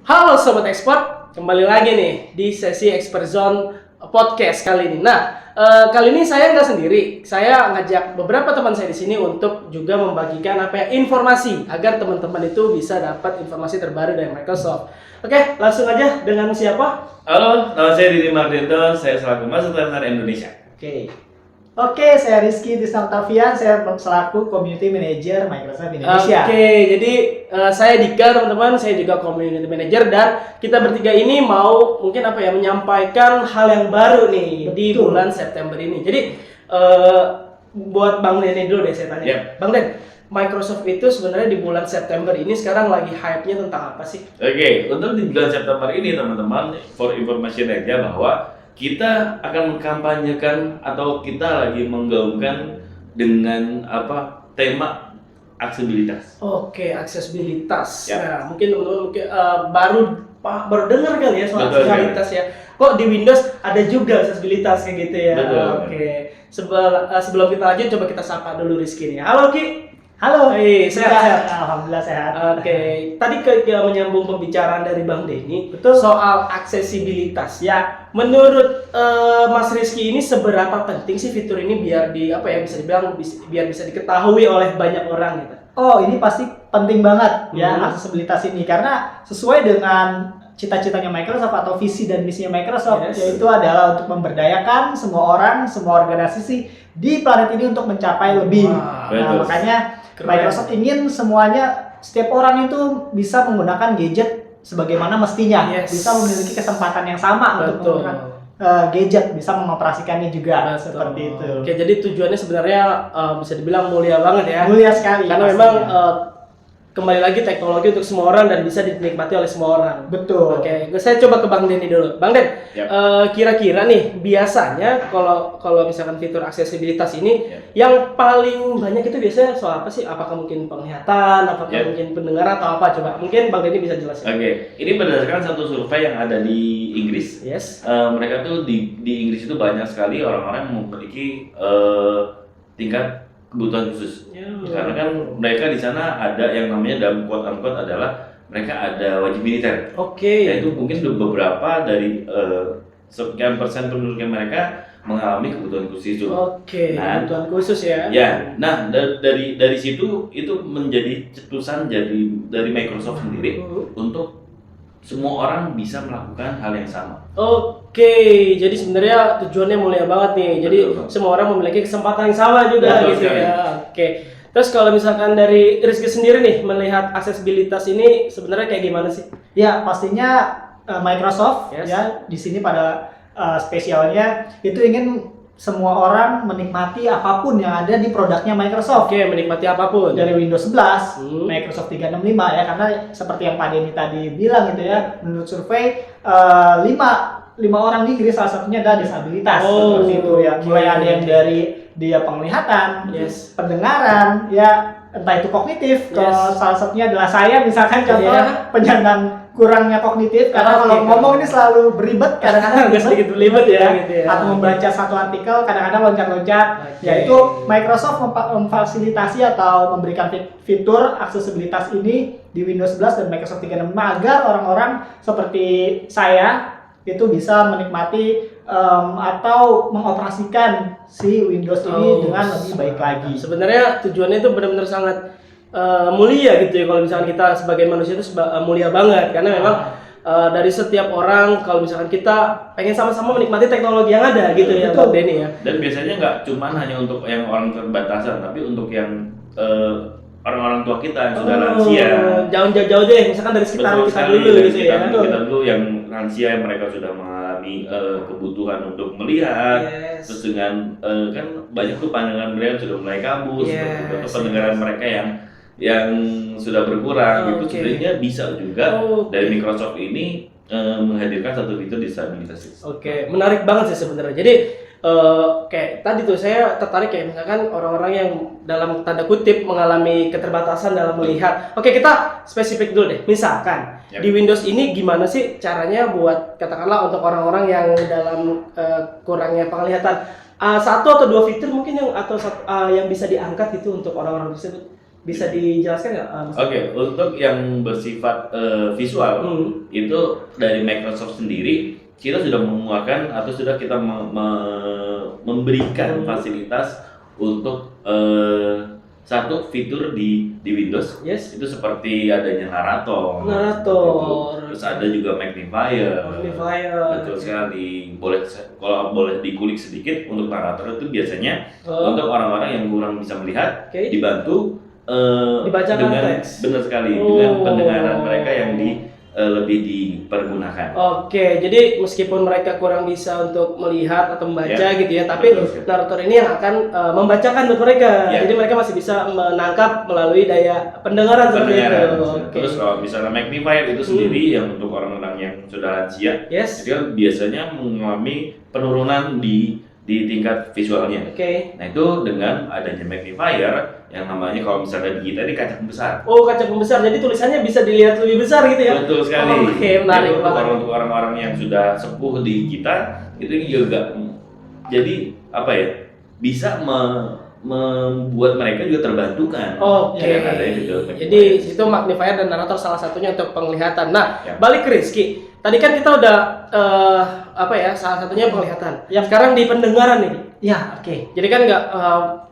Halo Sobat Expert, kembali lagi nih di sesi Expert Zone Podcast kali ini. Kali ini saya nggak sendiri, saya ngajak beberapa teman saya di sini untuk juga membagikan informasi agar teman-teman itu bisa dapat informasi terbaru dari Microsoft. Oke, langsung aja dengan siapa? Halo, nama saya Didi Mardito, saya selaku Marketing Indonesia. Oke, saya Rizky Tisna Octavian, saya selaku Community Manager Microsoft Indonesia. Jadi saya Dika teman-teman, saya juga Community Manager dan kita bertiga ini mau mungkin menyampaikan hal yang baru nih di bulan September ini. Jadi buat Bang Den dulu deh saya tanya. Yep. Bang Den, Microsoft itu sebenarnya di bulan September ini sekarang lagi hype-nya tentang apa sih? Oke, untuk di bulan September ini teman-teman, for information aja bahwa kita akan mengkampanyekan atau kita lagi menggaungkan dengan tema aksesibilitas. Oke, aksesibilitas. Yep. Nah, mungkin teman-teman baru dengar kali ya soal Betul, aksesibilitas ya. Kok di Windows ada juga aksesibilitas kayak gitu ya? Betul. Oke. Sebelum kita lanjut, coba kita sapa dulu Rizky nih. Halo Ki. Halo. Sehat. Alhamdulillah sehat. Oke. Tadi menyambung pembicaraan dari Bang Denny. Betul. Soal aksesibilitas. Ya, menurut Mas Rizky ini seberapa penting sih fitur ini biar bisa dibilang biar bisa diketahui oleh banyak orang gitu? Oh, ini pasti penting banget ya Hmm. aksesibilitas ini karena sesuai dengan cita-citanya Microsoft atau visi dan misinya Microsoft, yaitu adalah untuk memberdayakan semua orang, semua organisasi di planet ini untuk mencapai lebih. Betul. Makanya Keren. Microsoft ingin semuanya, setiap orang itu bisa menggunakan gadget sebagaimana mestinya, Yes. bisa memiliki kesempatan yang sama untuk Betul. menggunakan gadget, bisa mengoperasikannya juga. Betul. Seperti itu. Oke, jadi tujuannya sebenarnya bisa dibilang mulia banget ya. Mulia sekali. Karena pastinya. memang kembali lagi teknologi untuk semua orang dan bisa dinikmati oleh semua orang. Betul. Oke, saya coba ke Bang Denny dulu. Bang Den, Yap. kira-kira nih biasanya kalau misalkan fitur aksesibilitas ini yang paling banyak itu biasanya soal apa sih? Apakah mungkin penglihatan, apakah Yap. mungkin pendengaran atau apa? Coba mungkin Bang Denny bisa jelasin. Oke, ini berdasarkan satu survei yang ada di Inggris. Yes. Mereka tuh di Inggris itu banyak sekali orang-orang yang memiliki tingkat kebutuhan khusus. Ya. Karena kan mereka di sana ada yang namanya dalam quote unquote adalah mereka ada wajib militer. Oke. Yaitu mungkin beberapa dari sekian persen penduduknya mereka mengalami kebutuhan khusus itu. Oke, Nah, kebutuhan khusus ya. Ya, nah dari situ itu menjadi cetusan dari Microsoft sendiri untuk semua orang bisa melakukan hal yang sama. Oke, jadi sebenarnya tujuannya mulia banget nih. Jadi Betul. semua orang memiliki kesempatan yang sama juga Betul gitu sekali. ya. Oke. Terus kalau misalkan dari Rizky sendiri nih melihat aksesibilitas ini sebenarnya kayak gimana sih? Ya, pastinya Microsoft Yes. ya di sini pada spesialnya itu ingin semua orang menikmati apapun yang ada di produknya Microsoft. Oke, menikmati apapun. Dari Windows 11, Hmm. Microsoft 365 ya, karena seperti yang Pak Denny tadi bilang gitu ya, menurut survei 5 orang di Inggris salah satunya adalah disabilitas. Oh, Seperti itu ya. Mulai oke. ada yang dari dia penglihatan, Yes. pendengaran, ya entah itu kognitif. Kalau salah satunya adalah saya misalkan contoh Iya. penyandang kurangnya kognitif karena Oke. kalau ngomong ini selalu beribet kadang-kadang Agak sedikit berlibat ya, gitu ya. atau membaca satu artikel kadang-kadang loncat-loncat. Oke. Yaitu Microsoft memfasilitasi atau memberikan fitur aksesibilitas ini di Windows 11 dan Microsoft 365 agar orang-orang seperti saya itu bisa menikmati atau mengoperasikan si Windows ini dengan lebih baik lagi. Sebenarnya tujuannya itu benar-benar sangat mulia gitu ya. Kalau misalkan kita sebagai manusia itu mulia banget karena memang dari setiap orang kalau misalkan kita pengen sama-sama menikmati teknologi yang ada gitu ya, Betul. Bang Denny ya. Dan biasanya nggak cuman hanya untuk yang orang terbatasan, tapi untuk yang orang-orang tua kita yang sudah lansia. Jangan jauh-jauh deh, misalkan dari sekitar Betul kita sekali, dulu dari gitu ya. sekitar kita dulu yang lansia yang mereka sudah mengalami kebutuhan untuk melihat. Yes. Terus dengan kan banyak tuh pandangan mereka sudah mulai kabur, seperti itu. Atau pendengaran mereka yang sudah berkurang, Oke. itu sebenarnya bisa juga Oke. dari Microsoft ini menghadirkan satu fitur disabilitas. Oke, menarik banget sih sebenarnya. Jadi kayak tadi tuh saya tertarik kayak misalkan orang-orang yang dalam tanda kutip mengalami keterbatasan dalam melihat. Oke, kita spesifik dulu deh. Misalkan Yap. di Windows ini gimana sih caranya buat katakanlah untuk orang-orang yang dalam kurangnya penglihatan satu atau dua fitur mungkin yang bisa diangkat itu untuk orang-orang tersebut. Bisa dijelaskan nggak? Mas? Oke, untuk yang bersifat visual itu dari Microsoft sendiri kita sudah mengemukakan atau sudah kita memberikan fasilitas untuk satu fitur di Windows. Yes. Itu seperti adanya narator. Terus ada juga magnifier. Betul sekali. Kalau boleh dikulik sedikit untuk narator itu biasanya untuk orang-orang yang kurang bisa melihat dibantu dibacakan dengan teks. Benar sekali dengan pendengaran mereka yang lebih dipergunakan. Oke, jadi meskipun mereka kurang bisa untuk melihat atau membaca gitu ya, tapi narator ini yang akan membacakan buat mereka. Jadi mereka masih bisa menangkap melalui daya pendengaran seperti itu. Terus kalau misalnya magnifier itu sendiri yang untuk orang-orang yang sudah lansia, dia biasanya mengalami penurunan di tingkat visualnya. Nah itu dengan adanya magnifier yang namanya kalau misalnya di kita ini kaca pembesar. Oh, kaca pembesar. Jadi tulisannya bisa dilihat lebih besar gitu ya? Betul sekali. Oke, menarik banget. Untuk orang-orang yang sudah sepuh di kita itu juga jadi apa ya? Bisa membuat mereka juga terbantukan. Jadi itu magnifier dan narator salah satunya untuk penglihatan. Nah, balik ke Rizky. Tadi kan kita udah salah satunya penglihatan. Sekarang di pendengaran nih. Jadi kan nggak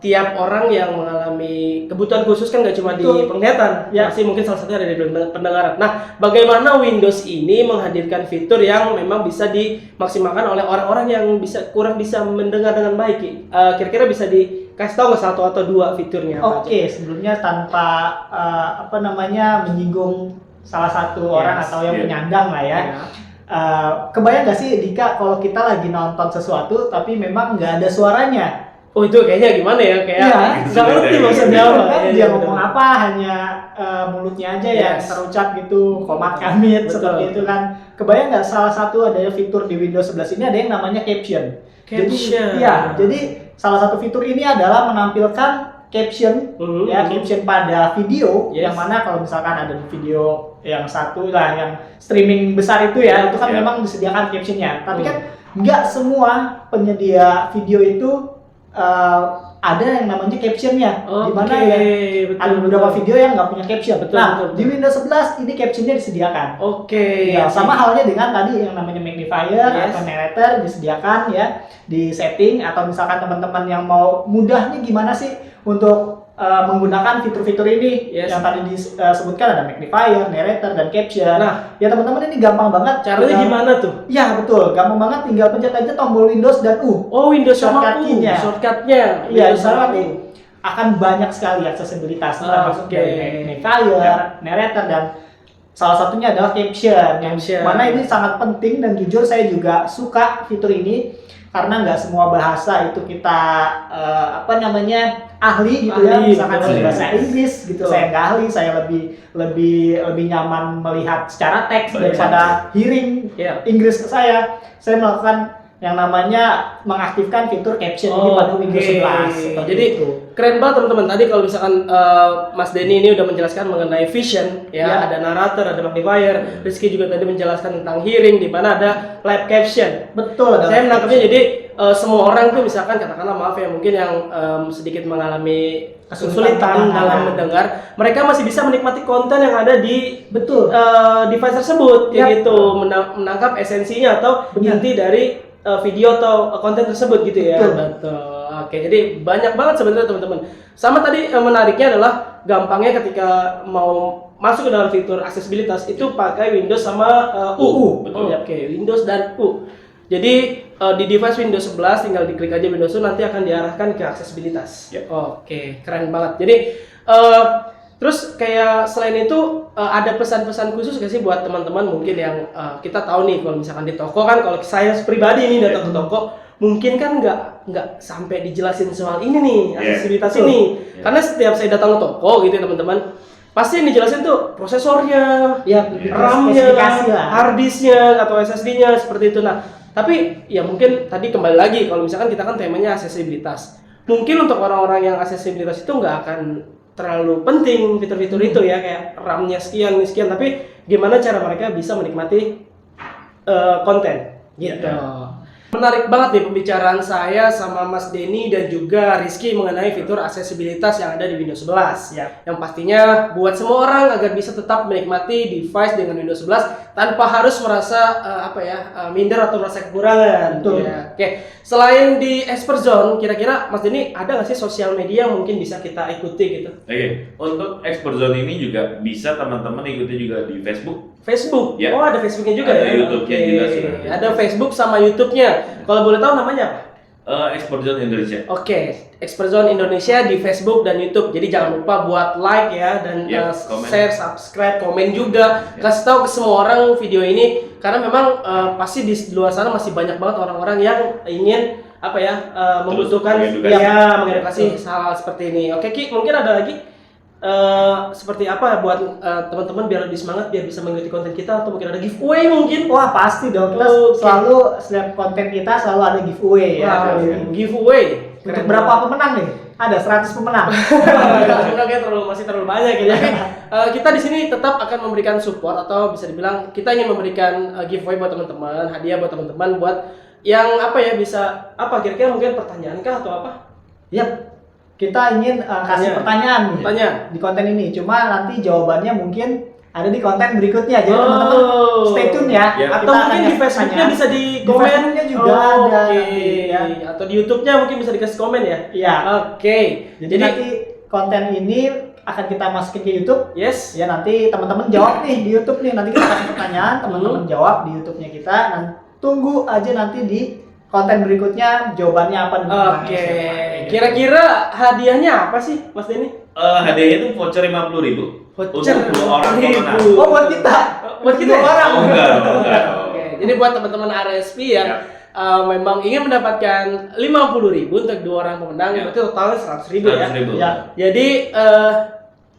tiap orang yang mengalami kebutuhan khusus kan nggak cuma di penglihatan. Pasti mungkin salah satunya ada di pendengaran. Nah, bagaimana Windows ini menghadirkan fitur yang memang bisa dimaksimalkan oleh orang-orang yang kurang bisa mendengar dengan baik? Kira-kira bisa dikasih tahu nggak satu atau dua fiturnya? Sebelumnya tanpa menyinggung salah satu orang atau yang penyandang lah ya. Kebayang gak sih Dika kalau kita lagi nonton sesuatu tapi memang nggak ada suaranya? Oh itu kayaknya gimana ya? Kayak nggak ngerti maksudnya apa. Dia ngomong apa, hanya mulutnya aja yang terucap gitu, komat kamit seperti itu kan. Kebayang nggak salah satu ada fitur di Windows 11 ini ada yang namanya caption. Jadi salah satu fitur ini adalah menampilkan caption caption pada video yang mana kalau misalkan ada video yang satu lah yang streaming besar itu itu kan memang disediakan captionnya, tapi kan nggak semua penyedia video itu ada yang namanya captionnya, dimana ada beberapa video yang nggak punya caption. Di Windows 11 ini captionnya disediakan. Sama halnya dengan tadi yang namanya magnifier atau narrator disediakan di setting, atau misalkan teman-teman yang mau mudahnya gimana sih untuk menggunakan fitur-fitur ini yang tadi disebutkan, ada magnifier, narrator, dan caption. Teman-teman ini gampang banget. Caranya gimana tuh? Betul, gampang banget, tinggal pencet aja tombol Windows dan U. Windows sama U, shortcutnya. Misalnya akan banyak sekali aksesibilitas termasuk dari magnifier, narrator, dan salah satunya adalah caption. Mana ini sangat penting, dan jujur saya juga suka fitur ini karena nggak semua bahasa itu kita ahli gitu misalkan bahasa Inggris gitu saya nggak ahli, saya lebih nyaman melihat secara teks daripada hearing Inggris ke saya melakukan yang namanya mengaktifkan fitur caption ini pada Windows 11. Jadi keren banget teman-teman. Tadi kalau misalkan Mas Denny ini udah menjelaskan mengenai vision ada narator, ada magnifier. Rizky juga tadi menjelaskan tentang hearing, di mana ada live caption. Betul. Saya menangkapnya jadi semua orang tuh misalkan katakanlah maaf ya, mungkin yang sedikit mengalami kesulitan dalam mendengar, mereka masih bisa menikmati konten yang ada di device tersebut gitu, menangkap esensinya atau inti dari video atau konten tersebut gitu ya. Betul. Oke, jadi banyak banget sebenarnya teman-teman. Sama tadi menariknya adalah gampangnya ketika mau masuk ke dalam fitur aksesibilitas itu pakai Windows sama U. Betul. Windows dan U. Jadi di device Windows 11 tinggal diklik aja Windows U, nanti akan diarahkan ke aksesibilitas. Oke, keren banget. Jadi terus kayak selain itu ada pesan-pesan khusus gak sih buat teman-teman mungkin yang kita tahu nih kalau misalkan di toko kan, kalau saya pribadi ini datang ke toko mungkin kan nggak sampai dijelasin soal ini nih aksesibilitas ini. Karena setiap saya datang ke toko gitu ya teman-teman, pasti yang dijelasin tuh prosesornya, RAM-nya, harddisknya atau SSD-nya seperti itu. Nah, tapi ya mungkin tadi kembali lagi kalau misalkan kita kan temanya aksesibilitas. Mungkin untuk orang-orang yang aksesibilitas itu nggak akan terlalu penting fitur-fitur itu ya, kayak RAM-nya sekian, tapi gimana cara mereka bisa menikmati konten gitu. Menarik banget nih pembicaraan saya sama Mas Denny dan juga Rizky mengenai fitur aksesibilitas yang ada di Windows 11. Ya. Yang pastinya buat semua orang agar bisa tetap menikmati device dengan Windows 11 tanpa harus merasa minder atau merasa kekurangan. Betul. Ya. Oke, selain di Expert Zone, kira-kira Mas Denny ada nggak sih sosial media yang mungkin bisa kita ikuti gitu? Oke, untuk Expert Zone ini juga bisa teman-teman ikuti juga di Facebook. Facebook? Ya. Oh, ada Facebooknya juga Ada ya? YouTube-nya Oke. juga sudah. Ada Facebook sama YouTube-nya. Kalau boleh tahu namanya apa? Expert Zone Indonesia. Oke, Expert Zone Indonesia di Facebook dan YouTube. Jadi jangan lupa buat like ya dan Komen. share, subscribe, komen juga. Ya. Kasih tahu ke semua orang video ini karena memang pasti di luar sana masih banyak banget orang-orang yang ingin membutuhkan mengedukasi. mengedukasi hal seperti ini. Oke Ki, mungkin ada lagi seperti apa buat teman-teman biar lebih semangat biar bisa mengikuti konten kita atau mungkin ada giveaway mungkin? Wah pasti dong, kita Oke. selalu setiap konten kita selalu ada giveaway ya. Wow, giveaway. Untuk berapa pemenang nih? Ada 100 pemenang. Kayak masih terlalu banyak ya. Tapi kita di sini tetap akan memberikan support atau bisa dibilang kita ingin memberikan giveaway buat teman-teman, hadiah buat teman-teman buat yang bisa kira-kira mungkin pertanyaan kah atau apa? Yap. Kita ingin kasih pertanyaan nih Pertanyaan. di konten ini. Cuma nanti jawabannya mungkin ada di konten berikutnya. Jadi Oh. teman-teman stay tune ya. Ya. Atau Kita mungkin akan di kasih Facebooknya pertanyaan. bisa di Di komen. Facebooknya juga ada Oke. nanti, ya. Atau di YouTube-nya mungkin bisa dikasih komen ya. Iya. Oke. Jadi nanti konten ini akan kita masukin ke YouTube. Yes. Ya nanti teman-teman jawab nih di YouTube nih. Nanti kita kasih pertanyaan, teman-teman jawab di YouTube-nya kita. Dan tunggu aja nanti di konten berikutnya jawabannya apa dan pemenangnya Oke. siapa. Kira-kira hadiahnya apa sih, Mas Denny? Hadiahnya itu voucher 50.000 Voucher untuk 2 orang pemenang. Oh buat kita. Buat kita Dua ya? orang. Oh, enggak. Oke, jadi buat teman-teman RSP yang memang ingin mendapatkan 50.000 untuk 2 orang pemenang, Ya. berarti totalnya 100.000 ya. 100.000. Ya. Jadi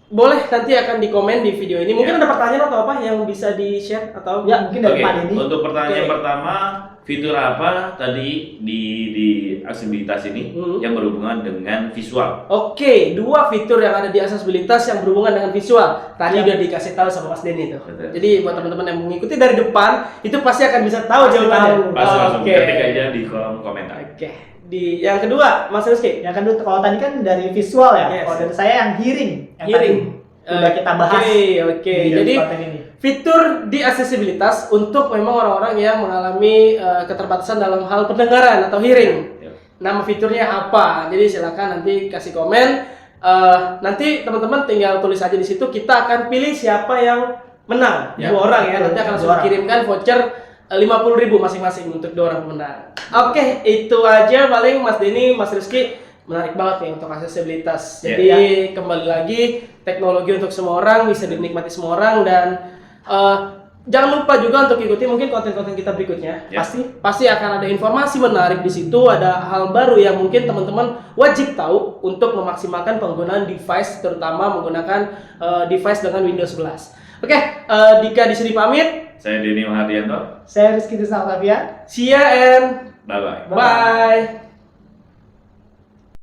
boleh nanti akan di komen di video ini. Mungkin Ya. ada pertanyaan atau apa yang bisa di-share atau Ya mungkin dari Oke, Pak Denny. untuk pertanyaan Oke. pertama, fitur apa tadi di aksesibilitas ini yang berhubungan dengan visual? Oke, 2 fitur yang ada di aksesibilitas yang berhubungan dengan visual. Tadi Ya. udah dikasih tahu sama Mas Denny tuh. Betul. Jadi buat teman-teman yang mengikuti dari depan, itu pasti akan bisa tahu Pasti jawabannya. tahu. Langsung Oke. ketik aja di kolom komentar. Oke. Di yang kedua, Mas Rizky. Yang kedua kalau tadi kan dari visual ya. Yes. Kalau dari saya yang hearing. Yang Hearing. tadi udah kita bahas. Oke. di Jadi konten ini. fitur di aksesibilitas untuk memang orang-orang yang mengalami keterbatasan dalam hal pendengaran atau hearing. Ya. Nama fiturnya apa? Jadi silakan nanti kasih komen. Nanti teman-teman tinggal tulis aja di situ. Kita akan pilih siapa yang menang. Ya. 2 orang ya. Nanti akan langsung 2 orang. dikirimkan voucher 50.000 masing-masing untuk 2 orang pemenang. Oke, itu aja paling Mas Denny, Mas Rizky. Menarik banget nih untuk aksesibilitas. Ya. Jadi kembali lagi teknologi untuk semua orang bisa dinikmati semua orang dan jangan lupa juga untuk ikuti mungkin konten-konten kita berikutnya. Ya. Pasti akan ada informasi menarik di situ, ada hal baru yang mungkin teman-teman wajib tahu untuk memaksimalkan penggunaan device terutama menggunakan device dengan Windows 11. Oke, Dika di sini pamit. Saya Denny Mahardianto. Saya Rizky Tisna Octavia. See ya and Bye-bye. bye.